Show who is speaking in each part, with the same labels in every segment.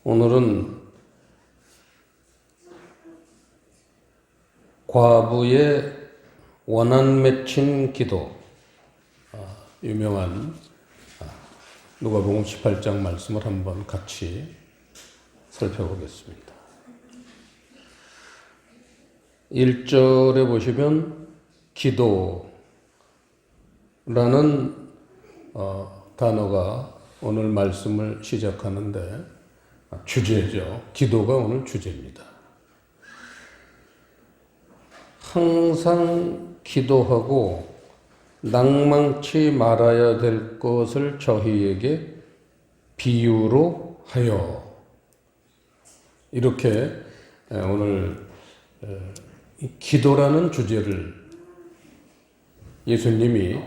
Speaker 1: 오늘은 과부의 원한 맺힌 기도, 유명한 누가복음 18장 말씀을 한번 같이 살펴보겠습니다. 1절에 보시면 기도라는 단어가 오늘 말씀을 시작하는데 주제죠. 기도가 오늘 주제입니다. 항상 기도하고 낭망치 말아야 될 것을 저희에게 비유로 하여, 이렇게 오늘 기도라는 주제를 예수님이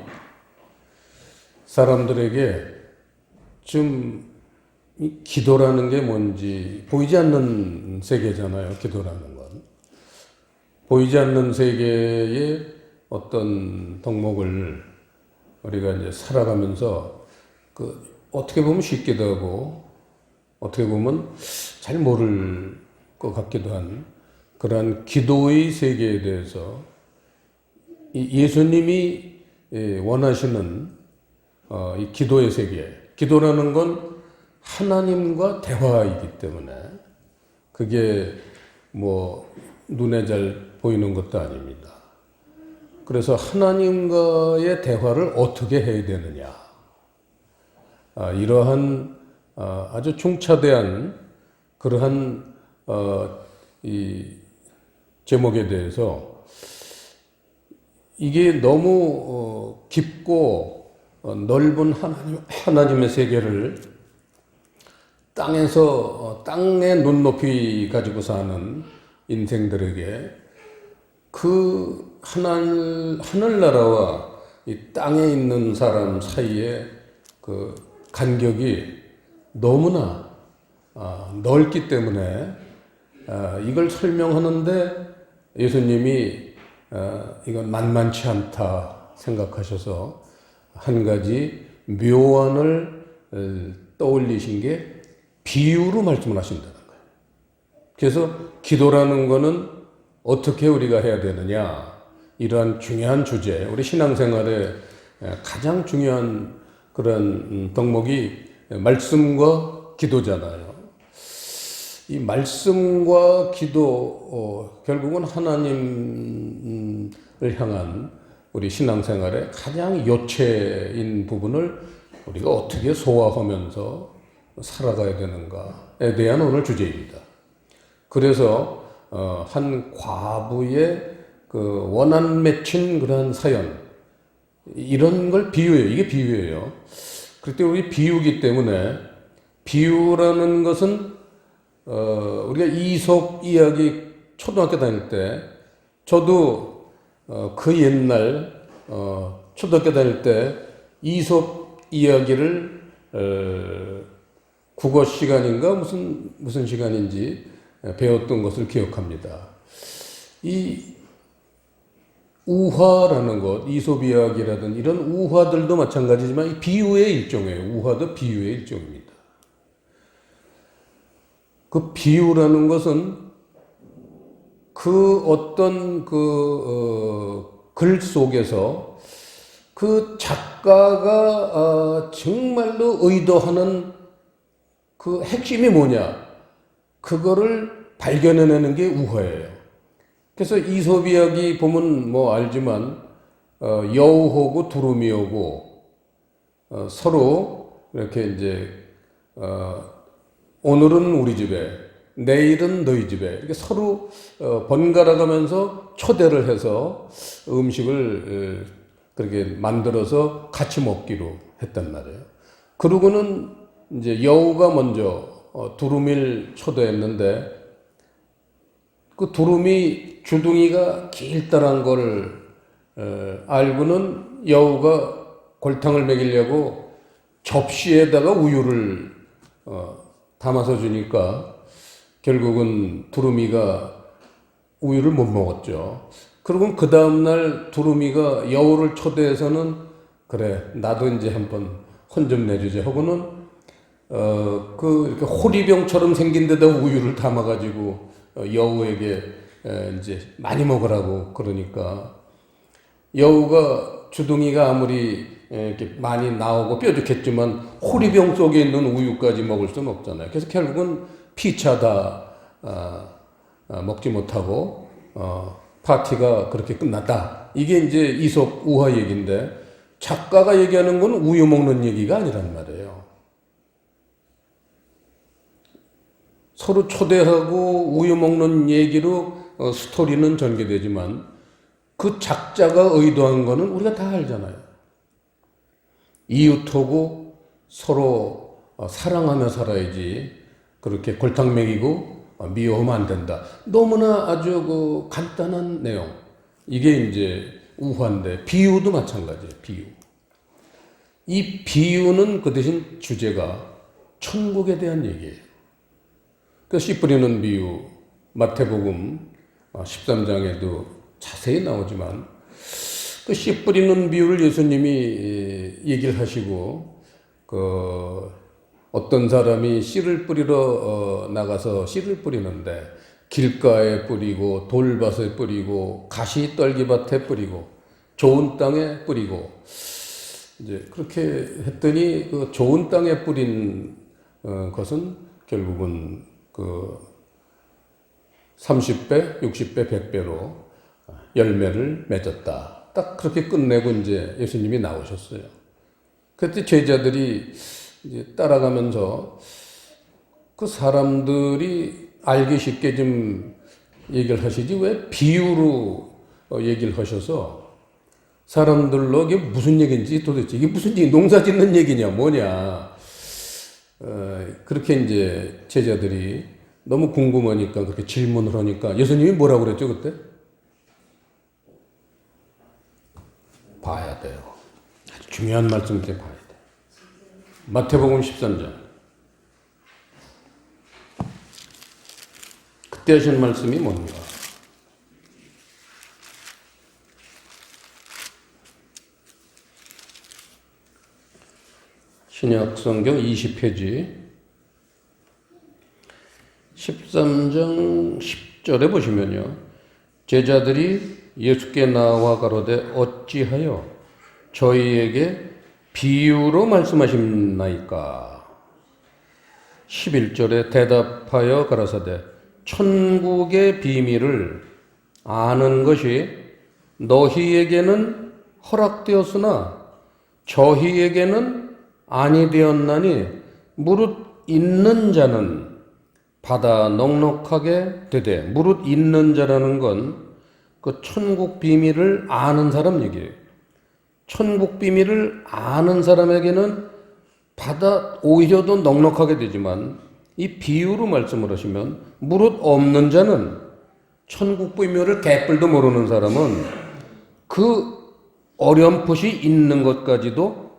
Speaker 1: 사람들에게 좀 이 기도라는 게 뭔지 보이지 않는 세계잖아요. 기도라는 건 보이지 않는 세계의 어떤 덕목을 우리가 이제 살아가면서 어떻게 보면 쉽기도 하고 어떻게 보면 잘 모를 것 같기도 한 그러한 기도의 세계에 대해서 예수님이 원하시는 이 기도의 세계, 기도라는 건 하나님과 대화이기 때문에 그게 뭐 눈에 잘 보이는 것도 아닙니다. 그래서 하나님과의 대화를 어떻게 해야 되느냐, 이러한 아주 중차대한 그러한 이 제목에 대해서 이게 너무 깊고 넓은 하나님의 세계를 땅의 눈높이 가지고 사는 인생들에게 그 하늘나라와 이 땅에 있는 사람 사이의 그 간격이 너무나 넓기 때문에 이걸 설명하는데 예수님이 이건 만만치 않다 생각하셔서 한 가지 묘안을 떠올리신 게 비유로 말씀을 하신다는 거예요. 그래서 기도라는 거는 어떻게 우리가 해야 되느냐, 이러한 중요한 주제, 우리 신앙생활에 가장 중요한 그런 덕목이 말씀과 기도잖아요. 이 말씀과 기도, 결국은 하나님을 향한 우리 신앙생활의 가장 요체인 부분을 우리가 어떻게 소화하면서 살아가야 되는가에 대한 오늘 주제입니다. 그래서 한 과부의 그 원한 맺힌 그런 사연, 이런 걸 비유해요. 이게 비유예요. 그때 우리 비유기 때문에, 비유라는 것은 우리가 이솝 이야기 초등학교 다닐 때, 저도 그 옛날 초등학교 다닐 때 이솝 이야기를 국어 시간인가 무슨 시간인지 배웠던 것을 기억합니다. 이 우화라는 것, 이솝 이야기라든 이런 우화들도 마찬가지지만 이 비유의 일종이에요. 우화도 비유의 일종입니다. 그 비유라는 것은 그 어떤 글 속에서 그 작가가 정말로 의도하는 그 핵심이 뭐냐, 그거를 발견해내는 게 우화예요. 그래서 이솝 이야기 보면 뭐 알지만 여우하고 두루미하고 서로 이렇게 이제 오늘은 우리 집에, 내일은 너희 집에, 이렇게 서로 번갈아 가면서 초대를 해서 음식을 그렇게 만들어서 같이 먹기로 했단 말이에요. 그러고는 이제 여우가 먼저 두루미를 초대했는데 그 두루미 주둥이가 길다란 걸 알고는 여우가 골탕을 먹이려고 접시에다가 우유를 담아서 주니까 결국은 두루미가 우유를 못 먹었죠. 그리고 그 다음날 두루미가 여우를 초대해서는 그래 나도 이제 한번 혼 좀 내주자 하고는 이렇게 호리병처럼 생긴 데다 우유를 담아가지고 여우에게 이제 많이 먹으라고 그러니까 여우가 주둥이가 아무리 이렇게 많이 나오고 뾰족했지만 호리병 속에 있는 우유까지 먹을 수는 없잖아요. 그래서 결국은 피차다 먹지 못하고 파티가 그렇게 끝났다. 이게 이제 이솝 우화 얘기인데 작가가 얘기하는 건 우유 먹는 얘기가 아니란 말이에요. 서로 초대하고 우유 먹는 얘기로 스토리는 전개되지만 그 작자가 의도한 거는 우리가 다 알잖아요. 이웃하고 서로 사랑하며 살아야지 그렇게 골탕 먹이고 미워하면 안 된다. 너무나 아주 그 간단한 내용. 이게 이제 우화인데 비유도 마찬가지예요. 비유. 이 비유는 그 대신 주제가 천국에 대한 얘기예요. 그 씨 뿌리는 비유 마태복음 13장에도 자세히 나오지만 그 씨 뿌리는 비유를 예수님이 얘기를 하시고 어떤 사람이 씨를 뿌리러 나가서 씨를 뿌리는데 길가에 뿌리고 돌밭에 뿌리고 가시 떨기밭에 뿌리고 좋은 땅에 뿌리고 이제 그렇게 했더니 그 좋은 땅에 뿌린 것은 결국은 30배, 60배, 100배로 열매를 맺었다. 딱 그렇게 끝내고 이제 예수님이 나오셨어요. 그때 제자들이 이제 따라가면서 그 사람들이 알기 쉽게 좀 얘기를 하시지 왜 비유로 얘기를 하셔서 사람들로 이게 무슨 얘기인지 도대체 이게 무슨 얘기, 농사 짓는 얘기냐 뭐냐 그렇게 이제 제자들이 너무 궁금하니까 그렇게 질문을 하니까 예수님이 뭐라고 그랬죠 그때? 봐야 돼요. 아주 중요한 말씀을 때 봐야 돼. 마태복음 13장. 그때 하신 말씀이 뭡니까? 신약 성경 20페이지 13장 10절에 보시면요. 제자들이 예수께 나와 가로되 어찌하여 저희에게 비유로 말씀하셨나이까? 11절에 대답하여 가라사대 천국의 비밀을 아는 것이 너희에게는 허락되었으나 저희에게는 아니 되었나니 무릇 있는 자는 받아 넉넉하게 되되 무릇 있는 자라는 건 그 천국 비밀을 아는 사람 얘기예요. 천국 비밀을 아는 사람에게는 받아 오히려 더 넉넉하게 되지만 이 비유로 말씀을 하시면 무릇 없는 자는 천국 비밀을 개뿔도 모르는 사람은 그 어렴풋이 있는 것까지도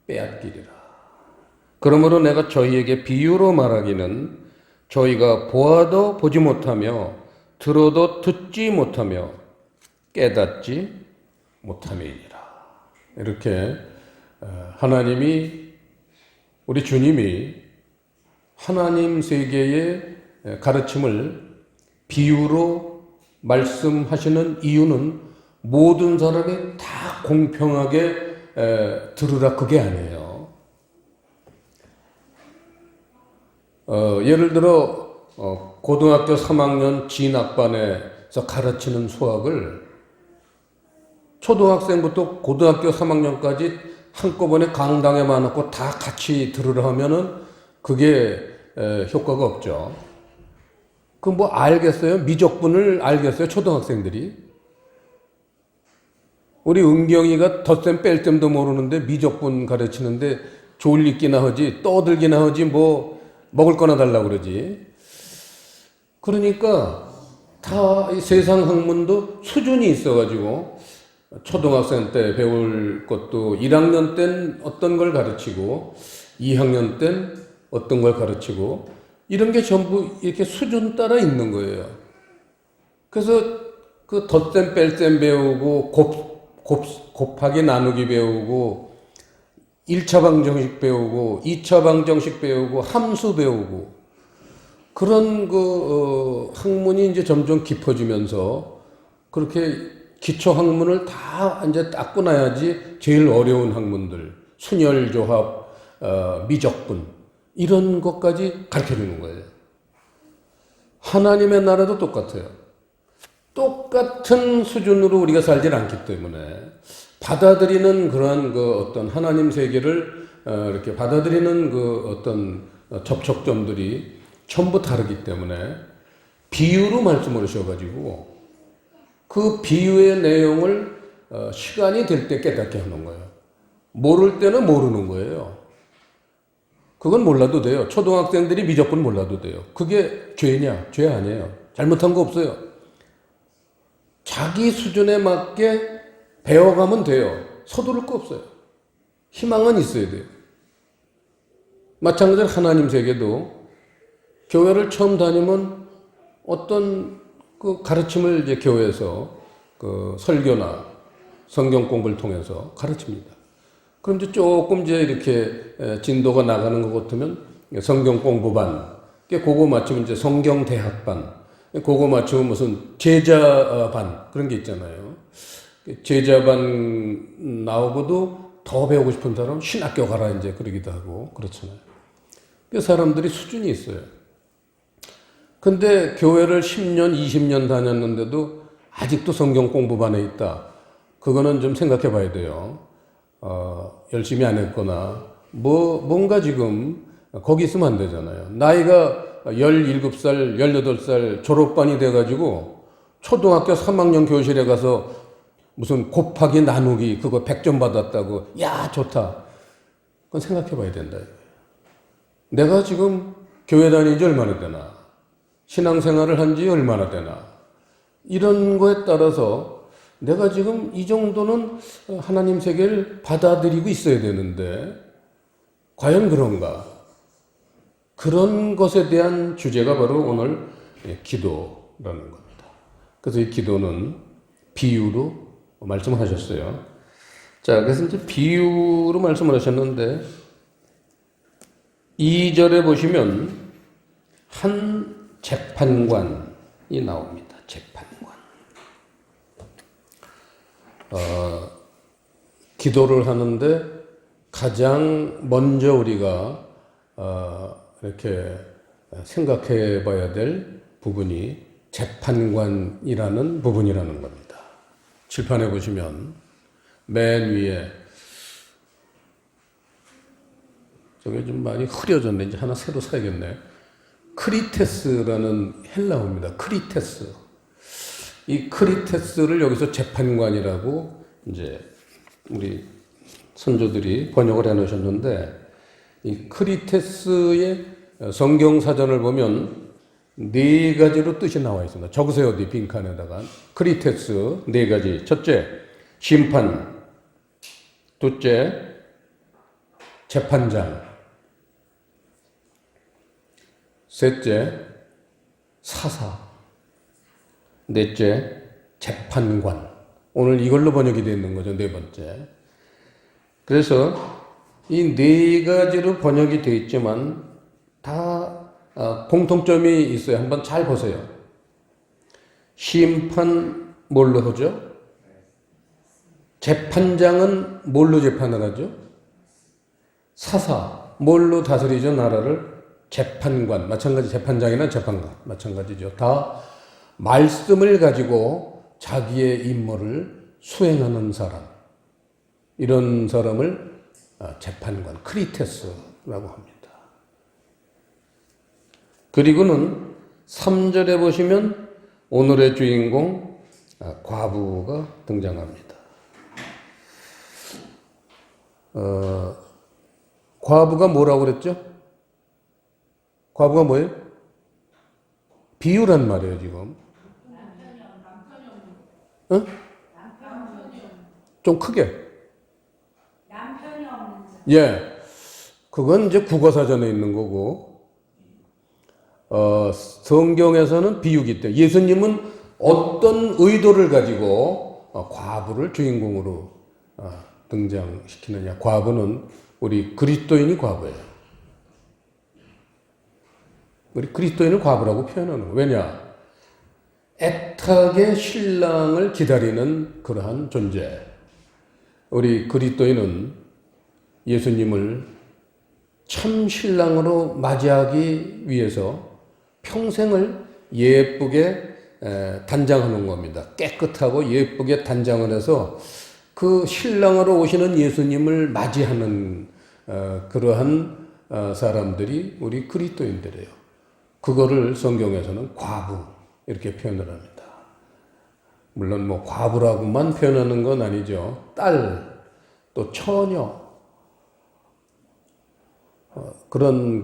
Speaker 1: 빼앗기리라. 그러므로 내가 저희에게 비유로 말하기는 저희가 보아도 보지 못하며 들어도 듣지 못하며 깨닫지 못함이니라. 이렇게 하나님이 우리 주님이 하나님 세계의 가르침을 비유로 말씀하시는 이유는 모든 사람이 다 공평하게 들으라 그게 아니에요. 예를 들어 고등학교 3학년 진학반에서 가르치는 수학을 초등학생부터 고등학교 3학년까지 한꺼번에 강당에 많았고 다 같이 들으라 하면은 그게 효과가 없죠. 그 뭐 알겠어요? 미적분을 알겠어요? 초등학생들이? 우리 은경이가 덧셈 뺄셈도 모르는데 미적분 가르치는데 졸리기나 하지 떠들기나 하지 뭐 먹을 거나 달라고 그러지. 그러니까 다 이 세상 학문도 수준이 있어가지고 초등학생 때 배울 것도 1학년 땐 어떤 걸 가르치고 2학년 땐 어떤 걸 가르치고 이런 게 전부 이렇게 수준 따라 있는 거예요. 그래서 그 덧셈 뺄셈 배우고 곱하기 나누기 배우고 1차 방정식 배우고 2차 방정식 배우고 함수 배우고 그런 학문이 이제 점점 깊어지면서 그렇게 기초 학문을 다 이제 닦고 나야지 제일 어려운 학문들, 순열조합, 미적분 이런 것까지 가르쳐 주는 거예요. 하나님의 나라도 똑같아요. 똑같은 수준으로 우리가 살질 않기 때문에 받아들이는 그러한 어떤 하나님 세계를 이렇게 받아들이는 어떤 접촉점들이 전부 다르기 때문에 비유로 말씀을 하셔가지고 그 비유의 내용을 시간이 될 때 깨닫게 하는 거예요. 모를 때는 모르는 거예요. 그건 몰라도 돼요. 초등학생들이 미적분 몰라도 돼요. 그게 죄냐? 죄 아니에요. 잘못한 거 없어요. 자기 수준에 맞게 배워가면 돼요. 서두를 거 없어요. 희망은 있어야 돼요. 마찬가지로 하나님 세계도 교회를 처음 다니면 어떤 가르침을 이제 교회에서 설교나 성경 공부를 통해서 가르칩니다. 그럼 이제 조금 이제 이렇게 진도가 나가는 것 같으면 성경 공부반, 그거 마치면 이제 성경 대학반, 그거 마치면 무슨 제자반 그런 게 있잖아요. 제자반 나오고도 더 배우고 싶은 사람 신학교 가라 이제 그러기도 하고 그렇잖아요. 그 사람들이 수준이 있어요. 근데 교회를 10년, 20년 다녔는데도 아직도 성경 공부반에 있다. 그거는 좀 생각해 봐야 돼요. 열심히 안 했거나, 뭔가 지금 거기 있으면 안 되잖아요. 나이가 17살, 18살 졸업반이 돼가지고 초등학교 3학년 교실에 가서 무슨 곱하기 나누기 그거 100점 받았다고, 야, 좋다. 그건 생각해 봐야 된다. 내가 지금 교회 다닌 지 얼마나 되나? 신앙생활을 한 지 얼마나 되나? 이런 거에 따라서 내가 지금 이 정도는 하나님 세계를 받아들이고 있어야 되는데 과연 그런가? 그런 것에 대한 주제가 바로 오늘 기도라는 겁니다. 그래서 이 기도는 비유로 말씀을 하셨어요. 자, 그래서 이제 비유로 말씀을 하셨는데 2절에 보시면 한 재판관이 나옵니다. 재판관. 기도를 하는데 가장 먼저 우리가 이렇게 생각해 봐야 될 부분이 재판관이라는 부분이라는 겁니다. 칠판에 보시면 맨 위에 저게 좀 많이 흐려졌네. 이제 하나 새로 사야겠네. 크리테스라는 헬라어입니다. 크리테스. 이 크리테스를 여기서 재판관이라고 이제 우리 선조들이 번역을 해 놓으셨는데 이 크리테스의 성경 사전을 보면 네 가지로 뜻이 나와 있습니다. 적으세요. 어디 빈칸에다가. 크리테스 네 가지. 첫째, 심판. 둘째, 재판장. 셋째, 사사. 넷째, 재판관. 오늘 이걸로 번역이 되어 있는 거죠. 네 번째. 그래서 이 네 가지로 번역이 되어 있지만 다 공통점이 있어요. 한번 잘 보세요. 심판 뭘로 하죠? 재판장은 뭘로 재판을 하죠? 사사 뭘로 다스리죠? 나라를? 재판관, 마찬가지 재판장이나 재판관 마찬가지죠. 다 말씀을 가지고 자기의 임무를 수행하는 사람, 이런 사람을 재판관, 크리테스라고 합니다. 그리고는 3절에 보시면 오늘의 주인공 과부가 등장합니다. 과부가 뭐라고 그랬죠? 과부가 뭐예요? 비유란 말이에요, 지금. 어? 좀 크게.
Speaker 2: 남편이 없는 자.
Speaker 1: 예. 그건 이제 국어사전에 있는 거고, 성경에서는 비유기 때문에 예수님은 어떤 의도를 가지고 과부를 주인공으로 등장시키느냐. 과부는 우리 그리스도인이 과부예요. 우리 그리스도인을 과부라고 표현하는 거예요. 왜냐? 애타게 신랑을 기다리는 그러한 존재. 우리 그리스도인은 예수님을 참 신랑으로 맞이하기 위해서 평생을 예쁘게 단장하는 겁니다. 깨끗하고 예쁘게 단장을 해서 그 신랑으로 오시는 예수님을 맞이하는 그러한 사람들이 우리 그리스도인들이에요. 그거를 성경에서는 과부 이렇게 표현을 합니다. 물론 뭐 과부라고만 표현하는 건 아니죠. 딸, 또 처녀, 그런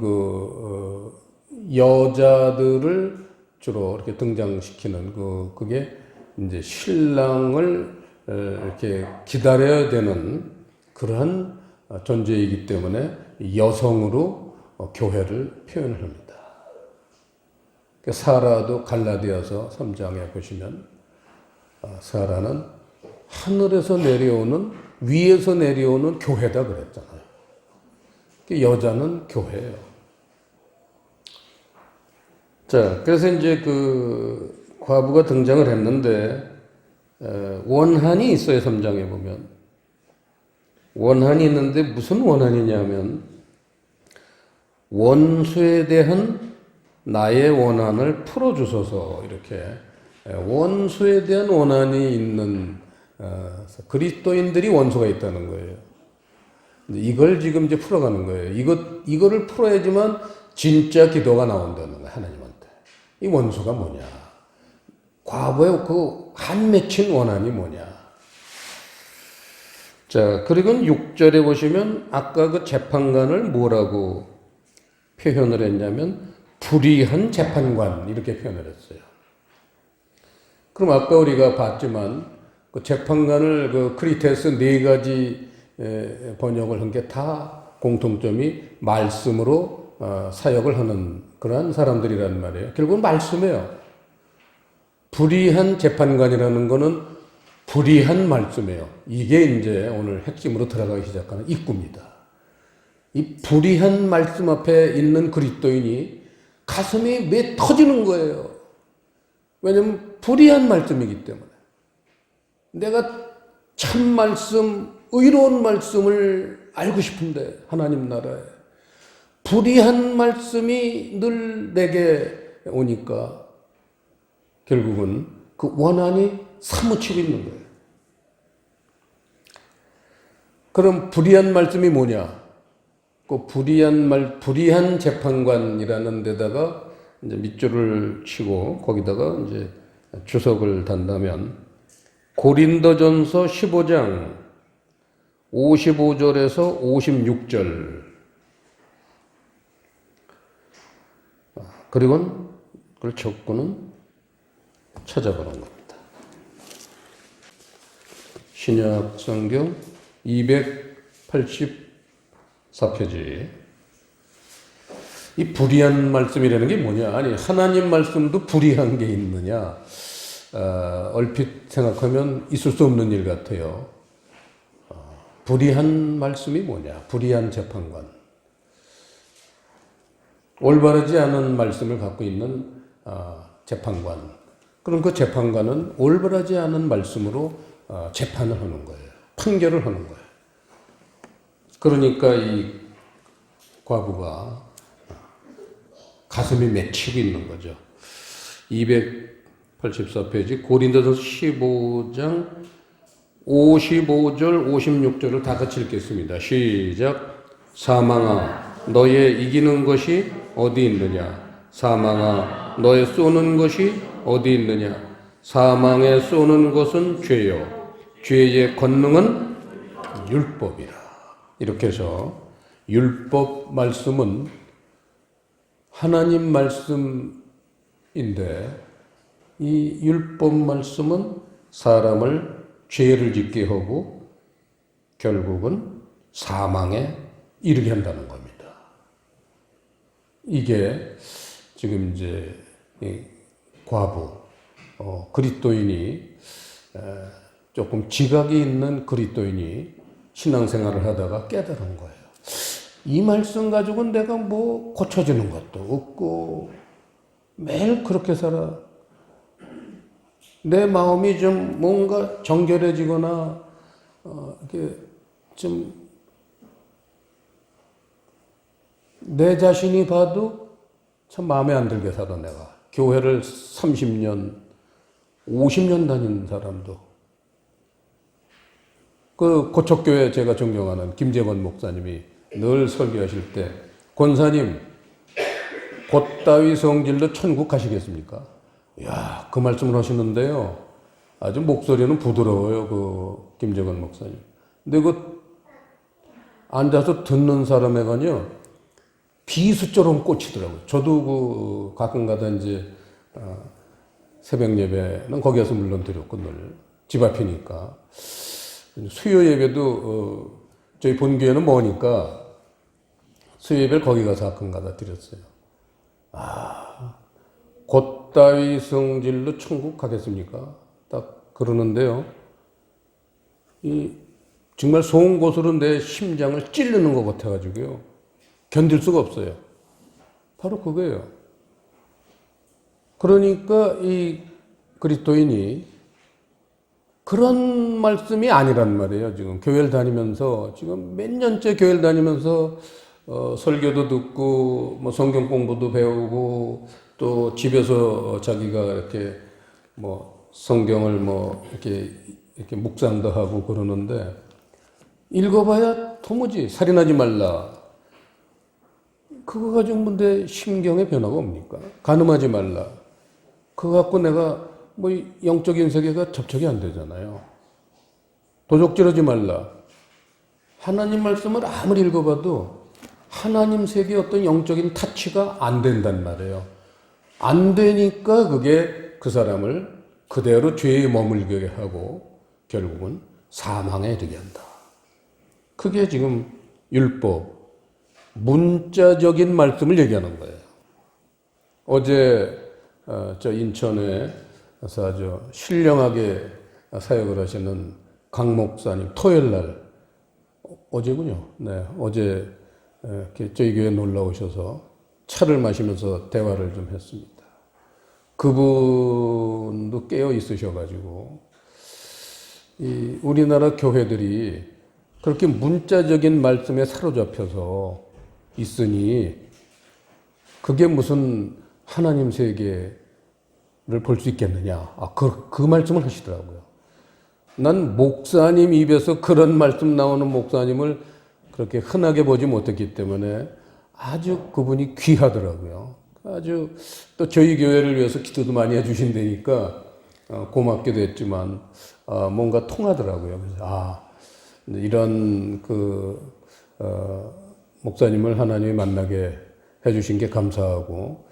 Speaker 1: 여자들을 주로 이렇게 등장시키는 그게 이제 신랑을 이렇게 기다려야 되는 그러한 존재이기 때문에 여성으로 교회를 표현을 합니다. 사라도 갈라디아서 3장에 보시면 사라는 하늘에서 내려오는 위에서 내려오는 교회다 그랬잖아요. 여자는 교회예요. 자, 그래서 이제 그 과부가 등장을 했는데 원한이 있어요. 3장에 보면 원한이 있는데 무슨 원한이냐면 원수에 대한 나의 원한을 풀어주소서 이렇게 원수에 대한 원한이 있는 그리스도인들이 원수가 있다는 거예요. 이걸 지금 이제 풀어가는 거예요. 이거를 풀어야지만 진짜 기도가 나온다는 거예요. 하나님한테. 이 원수가 뭐냐? 과거의 그 한 맺힌 원한이 뭐냐? 자, 그리고 6절에 보시면 아까 그 재판관을 뭐라고 표현을 했냐면 불의한 재판관 이렇게 표현을 했어요. 그럼 아까 우리가 봤지만 그 재판관을 그 크리테스 4가지 번역을 한 게 다 공통점이 말씀으로 사역을 하는 그러한 사람들이란 말이에요. 결국은 말씀이에요. 불의한 재판관이라는 거는 불의한 말씀이에요. 이게 이제 오늘 핵심으로 들어가기 시작하는 입구입니다. 이 불의한 말씀 앞에 있는 그리스도인이 가슴이 매 터지는 거예요. 왜냐하면 불의한 말씀이기 때문에. 내가 참 말씀, 의로운 말씀을 알고 싶은데 하나님 나라에 불의한 말씀이 늘 내게 오니까 결국은 그 원한이 사무치고 있는 거예요. 그럼 불의한 말씀이 뭐냐? 그 불의한 재판관이라는 데다가 이제 밑줄을 치고 거기다가 이제 주석을 단다면 고린도전서 15장 55절에서 56절 그리고 그걸 적고는 찾아보는 겁니다. 신약 성경 284페이지. 이 불의한 말씀이라는 게 뭐냐? 아니, 하나님 말씀도 불의한 게 있느냐? 얼핏 생각하면 있을 수 없는 일 같아요. 불의한 말씀이 뭐냐? 불의한 재판관. 올바르지 않은 말씀을 갖고 있는 재판관. 그럼 그 재판관은 올바르지 않은 말씀으로 재판을 하는 거예요. 판결을 하는 거예요. 그러니까 이 과부가 가슴이 맺히고 있는 거죠. 284페이지 고린도전서 15장 55절 56절을 다 같이 읽겠습니다. 시작. 사망아 너의 이기는 것이 어디 있느냐? 사망아 너의 쏘는 것이 어디 있느냐? 사망에 쏘는 것은 죄요 죄의 권능은 율법이라. 이렇게 해서 율법 말씀은 하나님 말씀인데 이 율법 말씀은 사람을 죄를 짓게 하고 결국은 사망에 이르게 한다는 겁니다. 이게 지금 이제 과부 그리스도인이 조금 지각이 있는 그리스도인이 신앙생활을 하다가 깨달은 거예요. 이 말씀 가지고 내가 뭐 고쳐지는 것도 없고 매일 그렇게 살아. 내 마음이 좀 뭔가 정결해지거나 이렇게 좀 내 자신이 봐도 참 마음에 안 들게 살아 내가. 교회를 30년, 50년 다닌 사람도. 그 고척교회 제가 존경하는 김재건 목사님이 늘 설교하실 때 권사님 곧 따위 성질로 천국 가시겠습니까? 이야, 그 말씀을 하시는데요. 아주 목소리는 부드러워요, 그 김재건 목사님. 근데 그 앉아서 듣는 사람에게는요, 비수처럼 꽂히더라고요. 저도 그 가끔가다 이제 새벽 예배는 거기에서 물론 드렸고 늘 집 앞이니까 수요 예배도 저희 본교회는 머니까 수요 예배를 거기 가서 가끔가다 드렸어요. 곧 따위 성질로 천국 가겠습니까? 딱 그러는데요. 이 정말 송곳으로 내 심장을 찌르는 것 같아가지고요. 견딜 수가 없어요. 바로 그거예요. 그러니까 이 그리스도인이 그런 말씀이 아니란 말이에요. 지금 교회를 다니면서 지금 몇 년째 교회를 다니면서 설교도 듣고 뭐 성경 공부도 배우고 또 집에서 자기가 이렇게 뭐 성경을 뭐 이렇게 묵상도 하고 그러는데 읽어봐야 도무지 살인하지 말라. 그거 가지고 뭔데 심경의 변화가 옵니까? 간음하지 말라. 그거 갖고 내가 뭐 영적인 세계가 접촉이 안 되잖아요. 도적질하지 말라. 하나님 말씀을 아무리 읽어봐도 하나님 세계의 어떤 영적인 타치가 안 된단 말이에요. 안 되니까 그게 그 사람을 그대로 죄에 머물게 하고 결국은 사망에 이르게 한다. 그게 지금 율법, 문자적인 말씀을 얘기하는 거예요. 어제 저 인천에 아주 신령하게 사역을 하시는 강 목사님 토요일 날 어제군요. 네, 어제 저희 교회에 놀러 오셔서 차를 마시면서 대화를 좀 했습니다. 그분도 깨어 있으셔가지고 이 우리나라 교회들이 그렇게 문자적인 말씀에 사로잡혀서 있으니 그게 무슨 하나님 세계를 볼 수 있겠느냐. 그 말씀을 하시더라고요. 난 목사님 입에서 그런 말씀 나오는 목사님을 그렇게 흔하게 보지 못했기 때문에 아주 그분이 귀하더라고요. 아주 또 저희 교회를 위해서 기도도 많이 해주신다니까 고맙기도 했지만 뭔가 통하더라고요. 그래서 이런 목사님을 하나님이 만나게 해주신 게 감사하고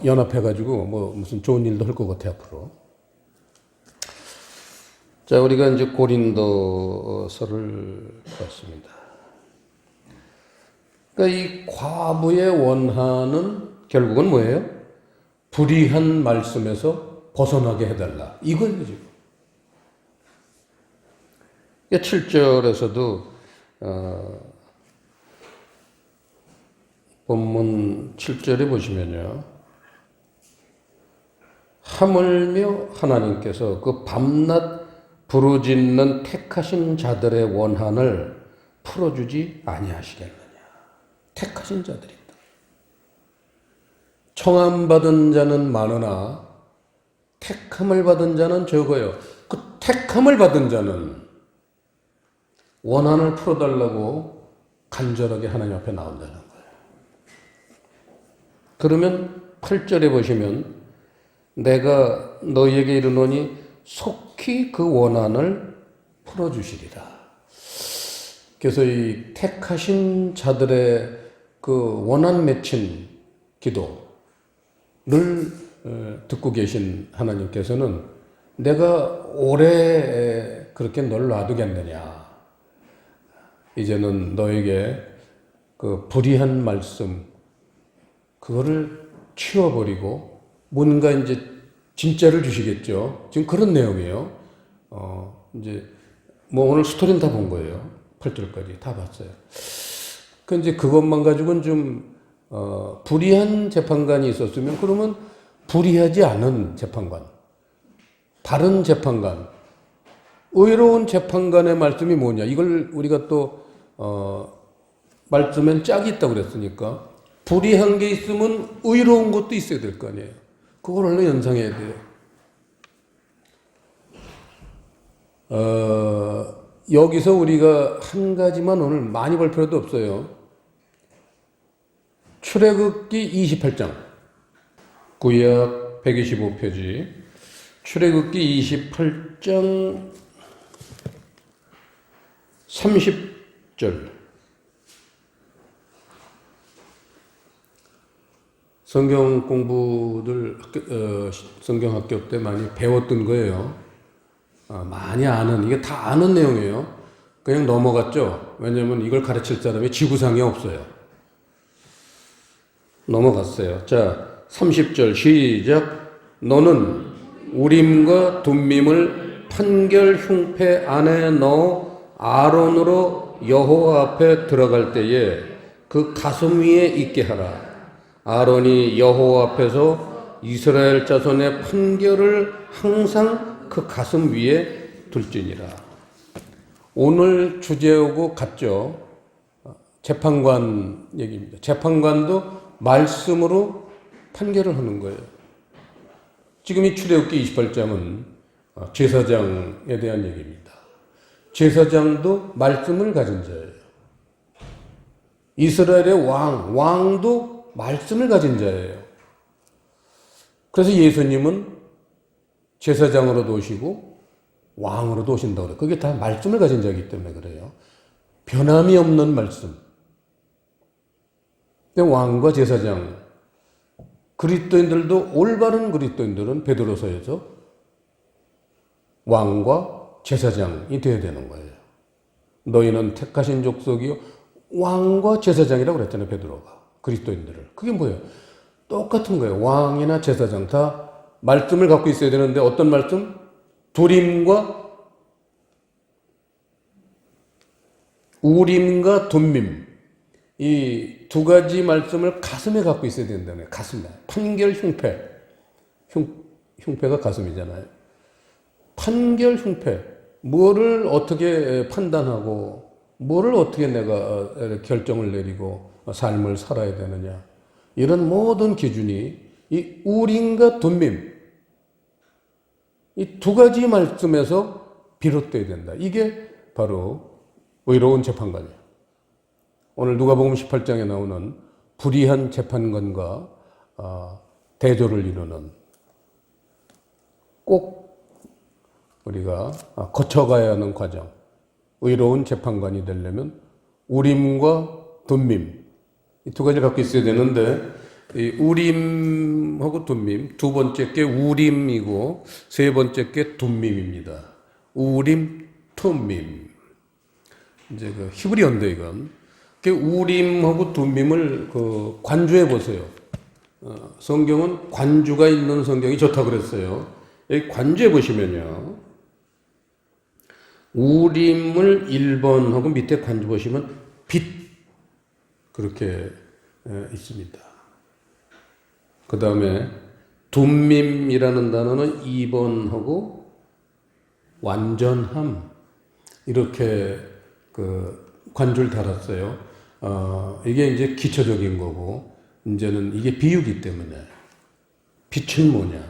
Speaker 1: 연합해가지고 뭐 무슨 좋은 일도 할 것 같아 앞으로. 자, 우리가 이제 고린도서를 봤습니다. 그러니까 이 과부의 원한은 결국은 뭐예요? 불의한 말씀에서 벗어나게 해달라. 이거예요 지금. 7절에서도 본문 7절에 보시면요. 하물며 하나님께서 그 밤낮 부르짖는 택하신 자들의 원한을 풀어주지 아니하시겠느냐. 택하신 자들이다. 청함받은 자는 많으나 택함을 받은 자는 적어요. 그 택함을 받은 자는 원한을 풀어달라고 간절하게 하나님 앞에 나온다는 거예요. 그러면 8절에 보시면 내가 너희에게 이르노니 속히 그 원한을 풀어주시리라. 그래서 이 택하신 자들의 그 원한 맺힌 기도를 듣고 계신 하나님께서는 내가 오래 그렇게 널 놔두겠느냐. 이제는 너에게 그 불의한 말씀, 그거를 치워버리고 뭔가 이제 진짜를 주시겠죠. 지금 그런 내용이에요. 이제 뭐 오늘 스토리는 다 본 거예요. 8절까지 다 봤어요. 그 이제 그것만 가지고는 좀 불의한 재판관이 있었으면 그러면 불의하지 않은 재판관, 바른 재판관, 의로운 재판관의 말씀이 뭐냐? 이걸 우리가 또 말씀엔 짝이 있다고 그랬으니까 불의한 게 있으면 의로운 것도 있어야 될 거 아니에요. 그걸 얼른 연상해야 돼요. 여기서 우리가 한 가지만 오늘 많이 볼 필요도 없어요. 출애굽기 28장, 구약 125페이지, 출애굽기 28장 30절. 성경 공부들 성경 학교 때 많이 배웠던 거예요. 많이 아는, 이게 다 아는 내용이에요. 그냥 넘어갔죠. 왜냐면 이걸 가르칠 사람이 지구상에 없어요. 넘어갔어요. 자, 30절 시작. 너는 우림과 둠밈을 판결 흉패 안에 넣어 아론으로 여호와 앞에 들어갈 때에 그 가슴 위에 있게 하라. 아론이 여호와 앞에서 이스라엘 자손의 판결을 항상 그 가슴 위에 둘지니라. 오늘 주제하고 같죠. 재판관 얘기입니다. 재판관도 말씀으로 판결을 하는 거예요. 지금 이 출애굽기 28장은 제사장에 대한 얘기입니다. 제사장도 말씀을 가진 자예요. 이스라엘의 왕도 말씀을 가진 자예요. 그래서 예수님은 제사장으로도 오시고 왕으로도 오신다고 그래요. 그게 다 말씀을 가진 자이기 때문에 그래요. 변함이 없는 말씀. 근데 왕과 제사장, 그리스도인들도 올바른 그리스도인들은 베드로서에서 왕과 제사장이 되어야 되는 거예요. 너희는 택하신 족속이요 왕과 제사장이라고 그랬잖아요. 베드로가 그리스도인들을. 그게 뭐예요? 똑같은 거예요. 왕이나 제사장 다 말씀을 갖고 있어야 되는데 어떤 말씀? 두림과 우림과 둠밈, 이 두 가지 말씀을 가슴에 갖고 있어야 된다는 거예요. 가슴에. 판결 흉패. 흉패가 가슴이잖아요. 판결 흉패. 뭐를 어떻게 판단하고 뭐를 어떻게 내가 결정을 내리고 삶을 살아야 되느냐. 이런 모든 기준이 이 우림과 둠밈, 이 두 가지 말씀에서 비롯돼야 된다. 이게 바로 의로운 재판관이에요. 오늘 누가복음 18장에 나오는 불의한 재판관과 대조를 이루는 꼭 우리가 거쳐가야 하는 과정. 의로운 재판관이 되려면 우림과 둠밈 이 두 가지를 갖고 있어야 되는데 이 우림하고 둠밈 두 번째 게 우림이고 세 번째 게 둠밈입니다. 우림, 툼밈. 이제 그 히브리어인데 이건 그 우림하고 둠밈을 그 관주해 보세요. 성경은 관주가 있는 성경이 좋다고 그랬어요. 여기 관주해 보시면요. 우림을 1번하고 밑에 관주 보시면 빛 그렇게 있습니다. 그 다음에 둠밈이라는 단어는 2번하고 완전함 이렇게 그 관주를 달았어요. 이게 이제 기초적인 거고 이제는 이게 비유기 때문에 빛은 뭐냐,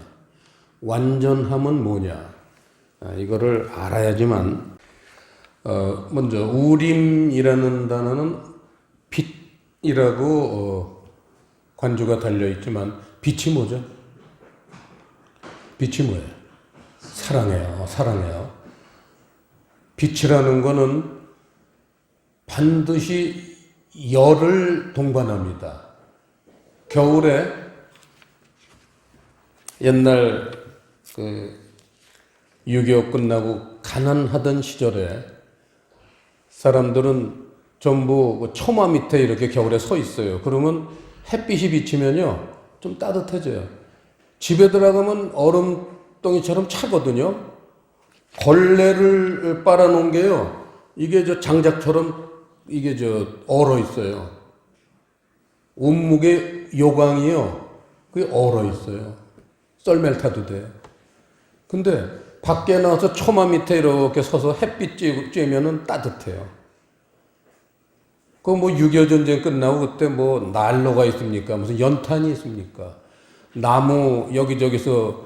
Speaker 1: 완전함은 뭐냐 이거를 알아야지만 먼저 우림이라는 단어는 빛이라고 관주가 달려 있지만 빛이 뭐죠? 빛이 뭐예요? 사랑해요. 사랑해요. 빛이라는 거는 반드시 열을 동반합니다. 겨울에 옛날 그 6.25 끝나고 가난하던 시절에 사람들은 전부 처마 밑에 이렇게 겨울에 서 있어요. 그러면 햇빛이 비치면요 좀 따뜻해져요. 집에 들어가면 얼음덩이처럼 차거든요. 걸레를 빨아놓은 게요 이게 저 장작처럼 이게 얼어 있어요. 온묵의 요강이요. 그게 얼어 있어요. 썰매를 타도 돼요. 근데 밖에 나와서 초마 밑에 이렇게 서서 햇빛 쬐면은 따뜻해요. 그 뭐 6.25 전쟁 끝나고 그때 뭐 난로가 있습니까? 무슨 연탄이 있습니까? 나무 여기저기서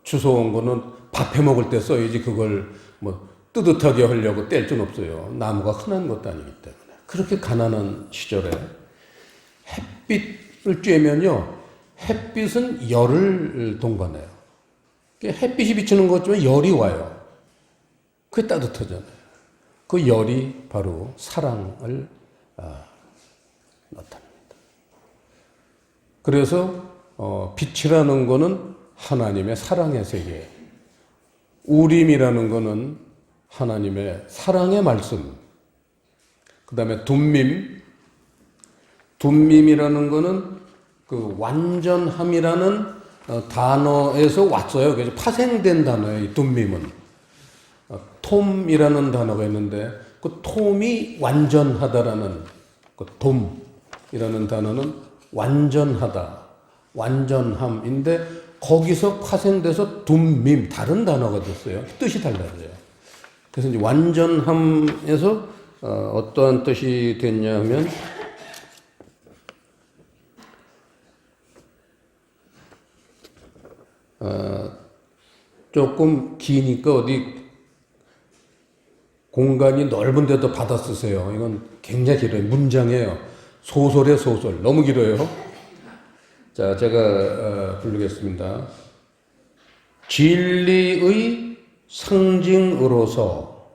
Speaker 1: 주워온 거는 밥해 먹을 때 써야지 그걸 뭐 뜨뜻하게 하려고 뗄 수는 없어요. 나무가 흔한 것도 아니기 때문에. 그렇게 가난한 시절에 햇빛을 쬐면요. 햇빛은 열을 동반해요. 햇빛이 비치는 것쯤에 열이 와요. 그게 따뜻하잖아요. 그 열이 바로 사랑을 나타냅니다. 그래서 빛이라는 거는 하나님의 사랑의 세계, 우림이라는 거는 하나님의 사랑의 말씀, 그 다음에 둠밈이라는 거는 그 완전함이라는 단어에서 왔어요. 그래서 파생된 단어예요, 이 둠밈은. 톰이라는 단어가 있는데 그 톰이 완전하다라는 그 돔이라는 단어는 완전하다, 완전함인데 거기서 파생돼서 둠밈 다른 단어가 됐어요. 뜻이 달라져요. 그래서 이제 완전함에서 어떠한 뜻이 됐냐면 조금 기니까 어디 공간이 넓은 데도 받아 쓰세요. 이건 굉장히 길어요. 문장이에요. 소설의 소설. 너무 길어요. 자, 제가 부르겠습니다. 진리의 상징으로서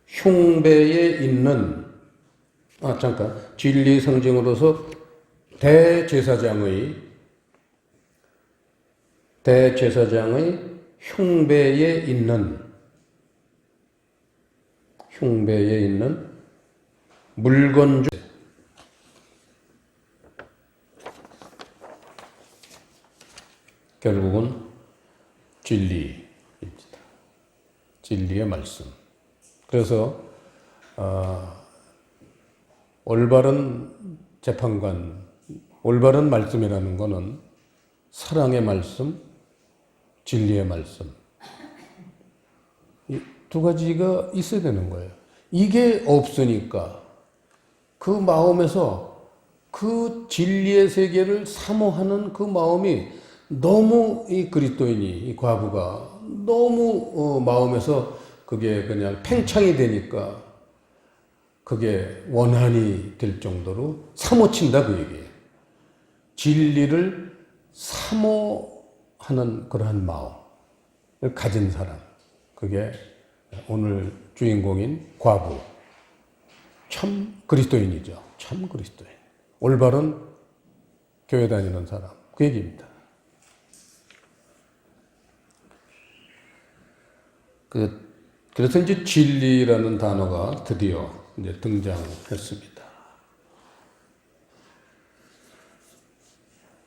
Speaker 1: 흉배에 있는 진리 상징으로서 대제사장의 흉배에 있는 물건 중 결국은 진리입니다. 진리의 말씀. 그래서 올바른 재판관, 올바른 말씀이라는 것은 사랑의 말씀, 진리의 말씀. 이 두 가지가 있어야 되는 거예요. 이게 없으니까 그 마음에서 그 진리의 세계를 사모하는 그 마음이 너무 이 그리스도인이, 이 과부가 너무 마음에서 그게 그냥 팽창이 되니까 그게 원한이 될 정도로 사모친다 그 얘기예요. 진리를 사모하는 그러한 마음을 가진 사람. 그게 오늘 주인공인 과부. 참 그리스도인이죠. 참 그리스도인. 올바른 교회 다니는 사람. 그 얘기입니다. 그래서 이제 진리라는 단어가 드디어 이제 등장했습니다.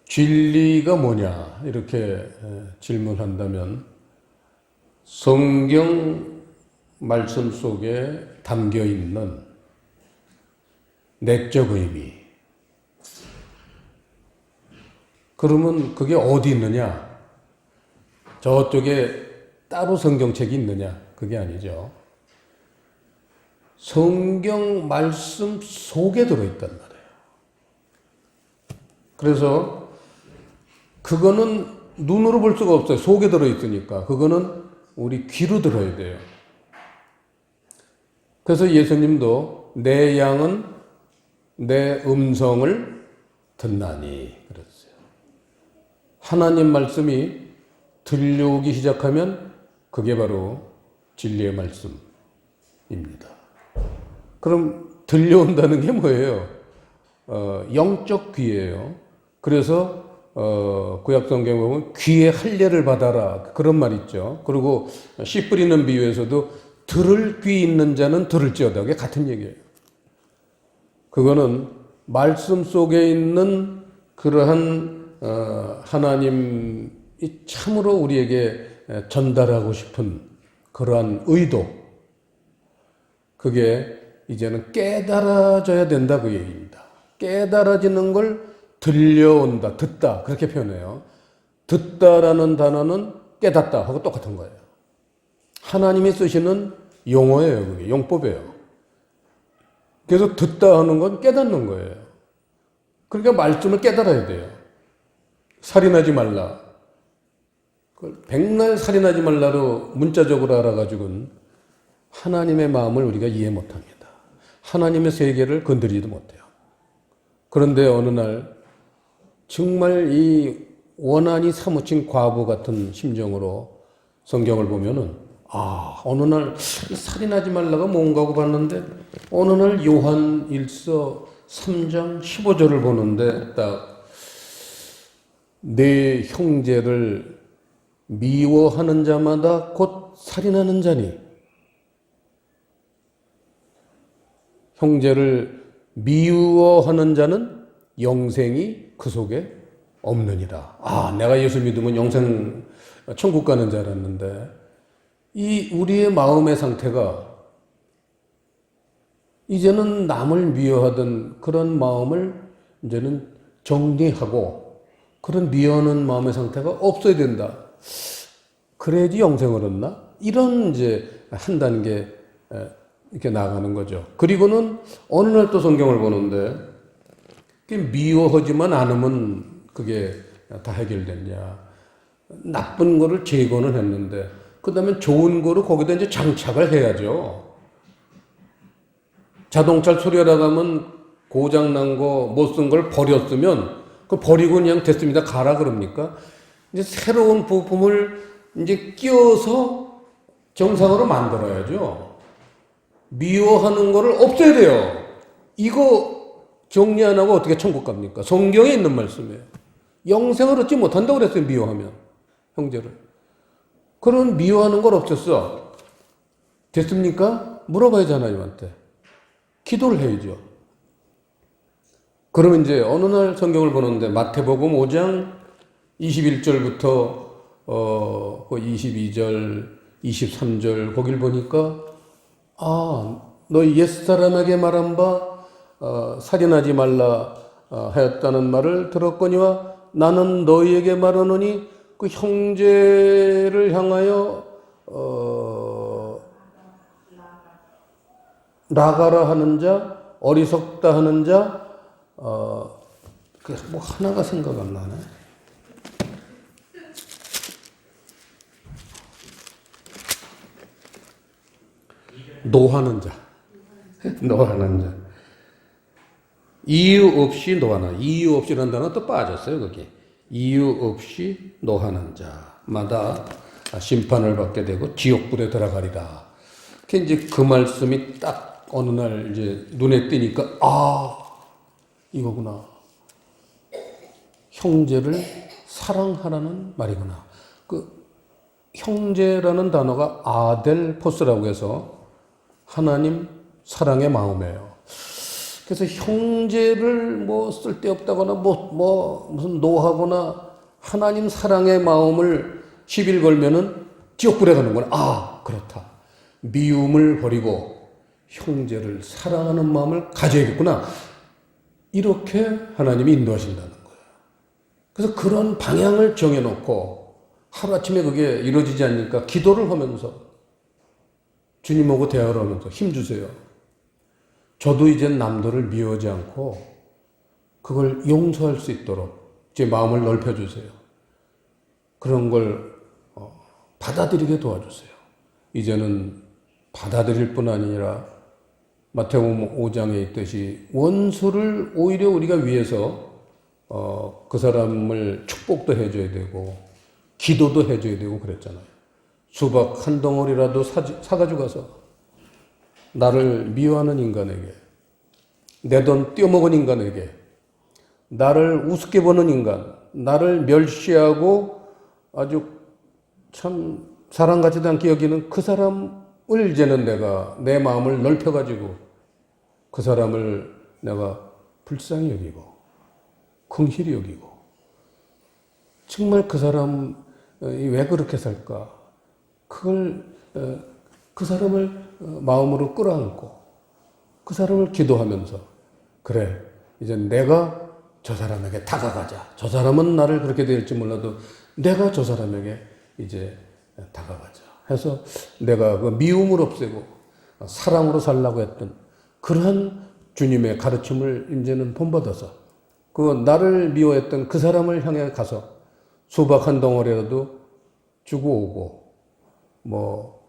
Speaker 1: 진리가 뭐냐 이렇게 질문한다면 성경 말씀 속에 담겨 있는 내적 의미. 그러면 그게 어디 있느냐? 저쪽에 따로 성경책이 있느냐? 그게 아니죠. 성경 말씀 속에 들어있단 말이에요. 그래서 그거는 눈으로 볼 수가 없어요. 속에 들어있으니까. 그거는 우리 귀로 들어야 돼요. 그래서 예수님도 내 양은 내 음성을 듣나니 그랬어요. 하나님 말씀이 들려오기 시작하면 그게 바로 진리의 말씀입니다. 그럼 들려온다는 게 뭐예요? 영적 귀예요. 그래서 구약 성경에 보면 귀에 할례를 받아라 그런 말 있죠. 그리고 씨 뿌리는 비유에서도 들을 귀 있는 자는 들을지어다. 그게 같은 얘기예요. 그거는 말씀 속에 있는 그러한 하나님이 참으로 우리에게 전달하고 싶은 그러한 의도, 그게 이제는 깨달아져야 된다 그 얘기입니다. 깨달아지는 걸 들려온다, 듣다 그렇게 표현해요. 듣다라는 단어는 깨닫다 하고 똑같은 거예요. 하나님이 쓰시는 용어예요. 그게 용법이에요. 그래서 듣다 하는 건 깨닫는 거예요. 그러니까 말씀을 깨달아야 돼요. 살인하지 말라. 그걸 백날 살인하지 말라로 문자적으로 알아가지고는 하나님의 마음을 우리가 이해 못합니다. 하나님의 세계를 건드리지도 못해요. 그런데 어느 날 정말 이 원한이 사무친 과부 같은 심정으로 성경을 보면은 어느 날 살인하지 말라가 뭔가 하고 봤는데 어느 날 요한 1서 3장 15절을 보는데 딱 내 형제를 미워하는 자마다 곧 살인하는 자니 형제를 미워하는 자는 영생이 그 속에 없느니라. 내가 예수 믿으면 영생 천국 가는 줄 알았는데 이 우리의 마음의 상태가 이제는 남을 미워하던 그런 마음을 이제는 정리하고 그런 미워하는 마음의 상태가 없어야 된다. 그래야지 영생을 얻나? 이런 이제 한 단계 이렇게 나가는 거죠. 그리고는 어느 날 또 성경을 보는데 미워하지만 않으면 그게 다 해결됐냐. 나쁜 거를 제거는 했는데 그 다음에 좋은 거로 거기다 이제 장착을 해야죠. 자동차를 수리하러 고장난 거 못 쓴 걸 버렸으면 그 버리고 그냥 됐습니다. 가라 그럽니까? 이제 새로운 부품을 이제 끼워서 정상으로 만들어야죠. 미워하는 거를 없애야 돼요. 이거 정리 안 하고 어떻게 천국 갑니까? 성경에 있는 말씀이에요. 영생을 얻지 못한다고 그랬어요. 미워하면 형제를. 그런 미워하는 걸 없앴어. 됐습니까? 물어봐야지 하나님한테. 기도를 해야죠. 그러면 이제 어느 날 성경을 보는데 마태복음 5장 21절부터 22절, 23절 거길 보니까 너희 옛사람에게 말한 바 살인하지 말라 하였다는 말을 들었거니와 나는 너희에게 말하노니 그 형제를 향하여 나가라 하는 자, 어리석다 하는 자, 뭐 하나가 생각 안 나네. 노하는 자. 노하는 자. 이유 없이 노하는, 이유 없이라는 단어 또 빠졌어요, 거기. 이유 없이 노하는 자마다 심판을 받게 되고 지옥불에 들어가리라. 이제 그 말씀이 딱 어느 날 이제 눈에 띄니까, 이거구나. 형제를 사랑하라는 말이구나. 그 형제라는 단어가 아델포스라고 해서 하나님 사랑의 마음이에요. 그래서 형제를 뭐 쓸데없다거나 무슨 노하거나 하나님 사랑의 마음을 시비를 걸면은 지옥불에 가는구나. 그렇다. 미움을 버리고 형제를 사랑하는 마음을 가져야겠구나. 이렇게 하나님이 인도하신다는 거예요. 그래서 그런 방향을 정해놓고 하루아침에 그게 이루어지지 않으니까 기도를 하면서 주님하고 대화를 하면서 힘주세요. 저도 이제 남들을 미워하지 않고 그걸 용서할 수 있도록 제 마음을 넓혀주세요. 그런 걸 받아들이게 도와주세요. 이제는 받아들일 뿐 아니라 마태복음 5장에 있듯이 원수를 오히려 우리가 위해서 그 사람을 축복도 해줘야 되고 기도도 해줘야 되고 그랬잖아요. 수박 한 덩어리라도 사가지고 가서 나를 미워하는 인간에게, 내 돈 떼어먹은 인간에게, 나를 우습게 보는 인간, 나를 멸시하고 아주 참 사랑같지도 않게 여기는 그 사람을 이제는 내가 내 마음을 넓혀가지고 그 사람을 내가 불쌍히 여기고 긍휼히 여기고 정말 그 사람이 왜 그렇게 살까? 그걸 그 사람을 마음으로 끌어안고 그 사람을 기도하면서 그래 이제 내가 저 사람에게 다가가자. 저 사람은 나를 그렇게 될지 몰라도 내가 저 사람에게 이제 다가가자. 해서 내가 그 미움을 없애고 사랑으로 살라고 했던 그러한 주님의 가르침을 이제는 본받아서 그 나를 미워했던 그 사람을 향해 가서 수박 한 덩어리라도 주고 오고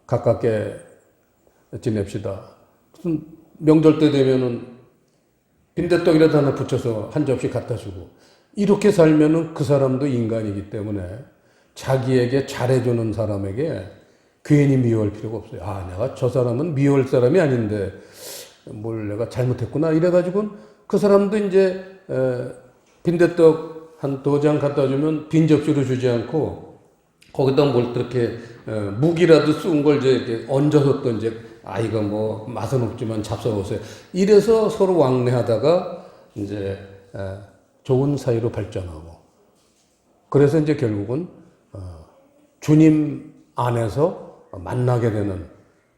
Speaker 1: 가깝게 지냅시다. 무슨 명절 때 되면은 빈대떡이라도 하나 붙여서 한 접시 갖다 주고 이렇게 살면은 그 사람도 인간이기 때문에 자기에게 잘해주는 사람에게 괜히 미워할 필요가 없어요. 아, 내가 저 사람은 미워할 사람이 아닌데 뭘 내가 잘못했구나 이래가지고 그 사람도 이제 빈대떡 한 2장 갖다 주면 빈 접시로 주지 않고 거기다 뭘 이렇게 무기라도 쏜 걸 이제 얹어서 또 이제 이거 뭐 맛은 없지만 잡숴보세요. 이래서 서로 왕래하다가 이제 좋은 사이로 발전하고 그래서 이제 결국은 주님 안에서 만나게 되는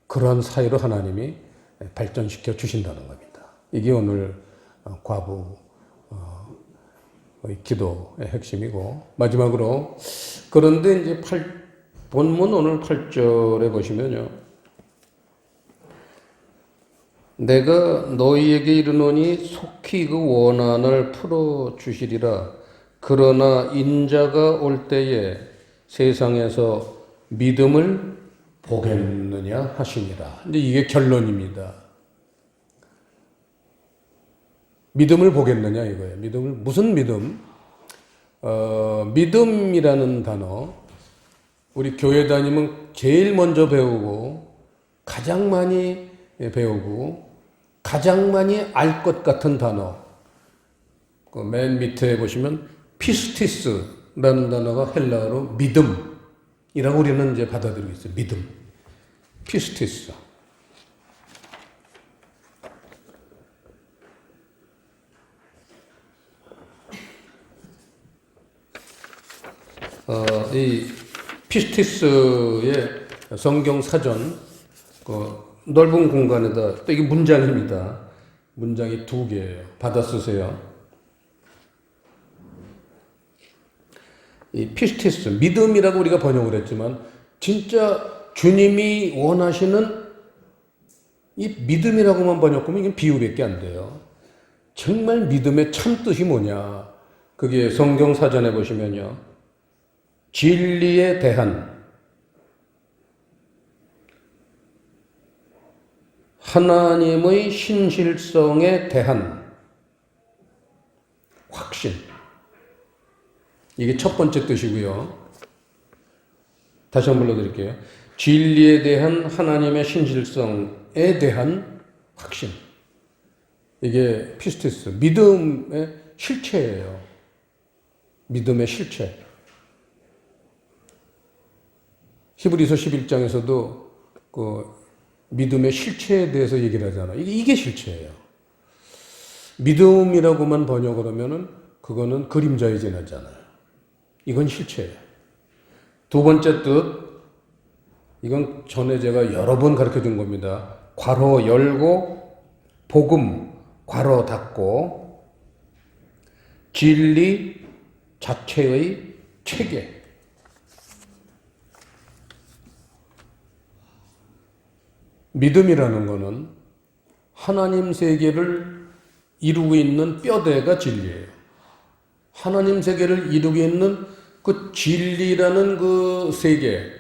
Speaker 1: 그런 사이로 하나님이 발전시켜 주신다는 겁니다. 이게 오늘 과부 기도의 핵심이고 마지막으로 그런데 이제 본문 오늘 8절에 보시면요. 내가 너희에게 이르노니 속히 그 원한을 풀어 주시리라. 그러나 인자가 올 때에 세상에서 믿음을 보겠느냐 하시니라. 이제 이게 결론입니다. 믿음을 보겠느냐 이거예요. 믿음을 무슨 믿음? 믿음이라는 단어 우리 교회 다니면 제일 먼저 배우고 가장 많이 배우고 가장 많이 알 것 같은 단어. 그 맨 밑에 보시면 피스티스라는 단어가 헬라어로 믿음이라고 우리는 이제 받아들이고 있어요. 믿음. 피스티스. 이 피스티스의 성경 사전, 넓은 공간에다, 또 이게 문장입니다. 문장이 2개예요. 받아 쓰세요. 이 피스티스, 믿음이라고 우리가 번역을 했지만, 진짜 주님이 원하시는 이 믿음이라고만 번역하면 이게 비유밖에 안 돼요. 정말 믿음의 참 뜻이 뭐냐. 그게 성경 사전에 보시면요. 진리에 대한 하나님의 신실성에 대한 확신. 이게 첫 번째 뜻이고요. 다시 한번 불러드릴게요. 진리에 대한 하나님의 신실성에 대한 확신. 이게 피스티스, 믿음의 실체예요. 믿음의 실체. 히브리서 11장에서도 그 믿음의 실체에 대해서 얘기를 하잖아요. 이게 실체예요. 믿음이라고만 번역을 하면은 그거는 그림자에 지나잖아요. 이건 실체예요. 2번째 뜻, 이건 전에 제가 여러 번 가르쳐 준 겁니다. 괄호 열고, 복음, 괄호 닫고, 진리 자체의 체계. 믿음이라는 것은 하나님 세계를 이루고 있는 뼈대가 진리예요. 하나님 세계를 이루고 있는 그 진리라는 그 세계,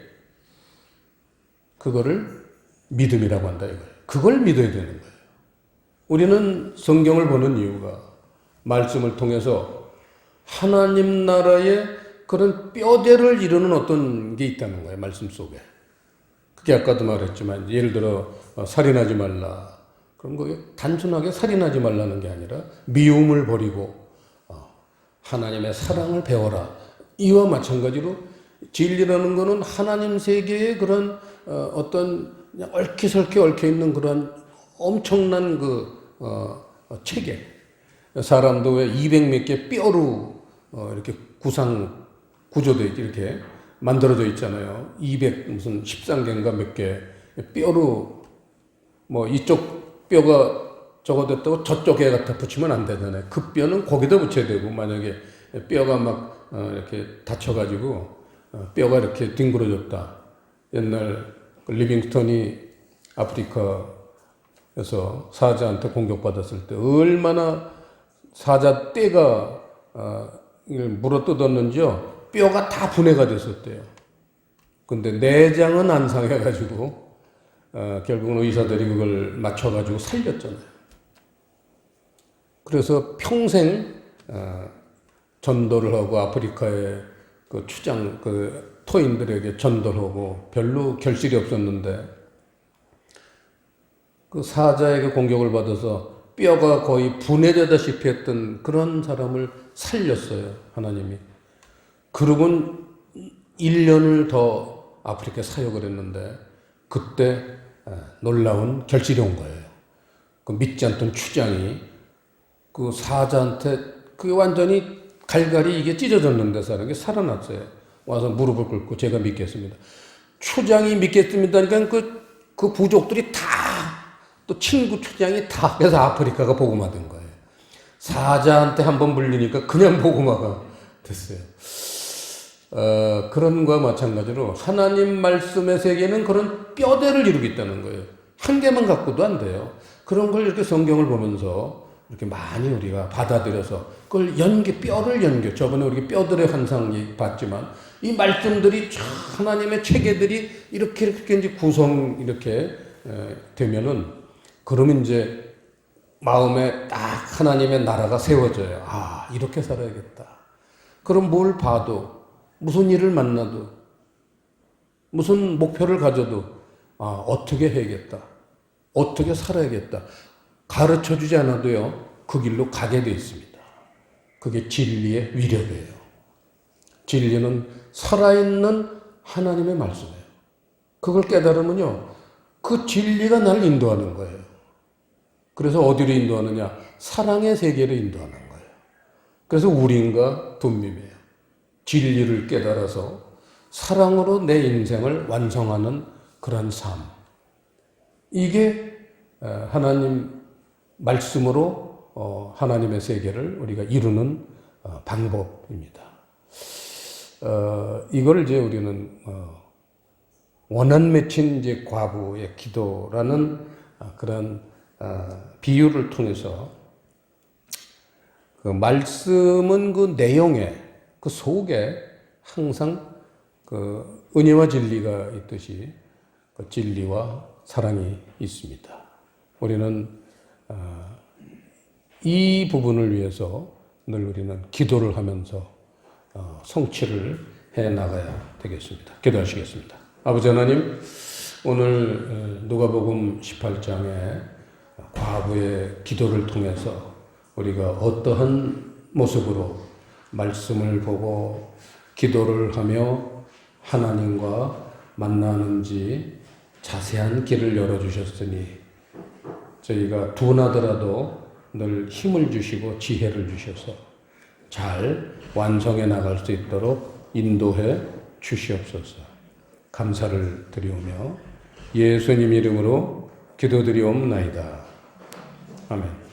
Speaker 1: 그거를 믿음이라고 한다 이거예요. 그걸 믿어야 되는 거예요. 우리는 성경을 보는 이유가 말씀을 통해서 하나님 나라의 그런 뼈대를 이루는 어떤 게 있다는 거예요. 말씀 속에. 그게 아까도 말했지만 예를 들어 살인하지 말라. 그럼 그게 단순하게 살인하지 말라는 게 아니라 미움을 버리고 하나님의 사랑을 배워라. 이와 마찬가지로 진리라는 것은 하나님 세계의 그런 어떤 얽히설키 얽혀있는 그런 엄청난 그 체계. 사람도 왜 200몇 개 뼈로 이렇게 구조돼 이렇게 만들어져 있잖아요. 200 무슨 13개인가 몇 개 뼈로 뭐 이쪽 뼈가 저거 됐다고 저쪽 애 갖다 붙이면 안 되잖아요. 그 뼈는 거기다 붙여야 되고 만약에 뼈가 막 이렇게 다쳐가지고 뼈가 이렇게 뒹굴어졌다. 옛날 리빙스턴이 아프리카에서 사자한테 공격받았을 때 얼마나 사자 떼가 이걸 물어뜯었는지요. 뼈가 다 분해가 됐었대요. 근데 내장은 안 상해가지고 결국은 의사들이 그걸 맞춰가지고 살렸잖아요. 그래서 평생 전도를 하고 아프리카의 그 추장 그 토인들에게 전도를 하고 별로 결실이 없었는데 그 사자에게 공격을 받아서 뼈가 거의 분해되다시피 했던 그런 사람을 살렸어요, 하나님이. 그러곤 1년을 더 아프리카에 사역을 했는데 그때 놀라운 결실이 온 거예요. 그 믿지 않던 추장이 그 사자한테 그게 완전히 갈갈이 이게 찢어졌는데 사람이 살아났어요. 와서 무릎을 꿇고 제가 믿겠습니다. 추장이 믿겠습니다. 그러니까 그 부족들이 다 또 친구 추장이 다 그래서 아프리카가 복음화 된 거예요. 사자한테 한번 물리니까 그냥 복음화가 됐어요. 그런 거와 마찬가지로 하나님 말씀의 세계는 그런 뼈대를 이루고 있다는 거예요. 한 개만 갖고도 안 돼요. 그런 걸 이렇게 성경을 보면서 이렇게 많이 우리가 받아들여서 그걸 뼈를 연결. 저번에 우리 뼈들의 환상 봤지만 이 말씀들이 하나님의 체계들이 이렇게 이제 구성 이렇게 되면은 그러면 이제 마음에 딱 하나님의 나라가 세워져요. 아, 이렇게 살아야겠다. 그럼 뭘 봐도 무슨 일을 만나도 무슨 목표를 가져도 어떻게 해야겠다. 어떻게 살아야겠다. 가르쳐주지 않아도요. 그 길로 가게 돼 있습니다. 그게 진리의 위력이에요. 진리는 살아있는 하나님의 말씀이에요. 그걸 깨달으면요. 그 진리가 나를 인도하는 거예요. 그래서 어디로 인도하느냐? 사랑의 세계로 인도하는 거예요. 그래서 우린과 돈밈이에요. 진리를 깨달아서 사랑으로 내 인생을 완성하는 그런 삶. 이게 하나님 말씀으로 하나님의 세계를 우리가 이루는 방법입니다. 이걸 이제 우리는 원한 맺힌 이제 과부의 기도라는 그런 비유를 통해서 그 말씀은 그 내용에 그 속에 항상 그 은혜와 진리가 있듯이 그 진리와 사랑이 있습니다. 우리는 이 부분을 위해서 늘 우리는 기도를 하면서 성취를 해 나가야 되겠습니다. 기도하시겠습니다. 아버지 하나님, 오늘 누가복음 18장에 과부의 기도를 통해서 우리가 어떠한 모습으로 말씀을 보고 기도를 하며 하나님과 만나는지 자세한 길을 열어주셨으니 저희가 둔하더라도 늘 힘을 주시고 지혜를 주셔서 잘 완성해 나갈 수 있도록 인도해 주시옵소서. 감사를 드리오며 예수님 이름으로 기도드리옵나이다. 아멘.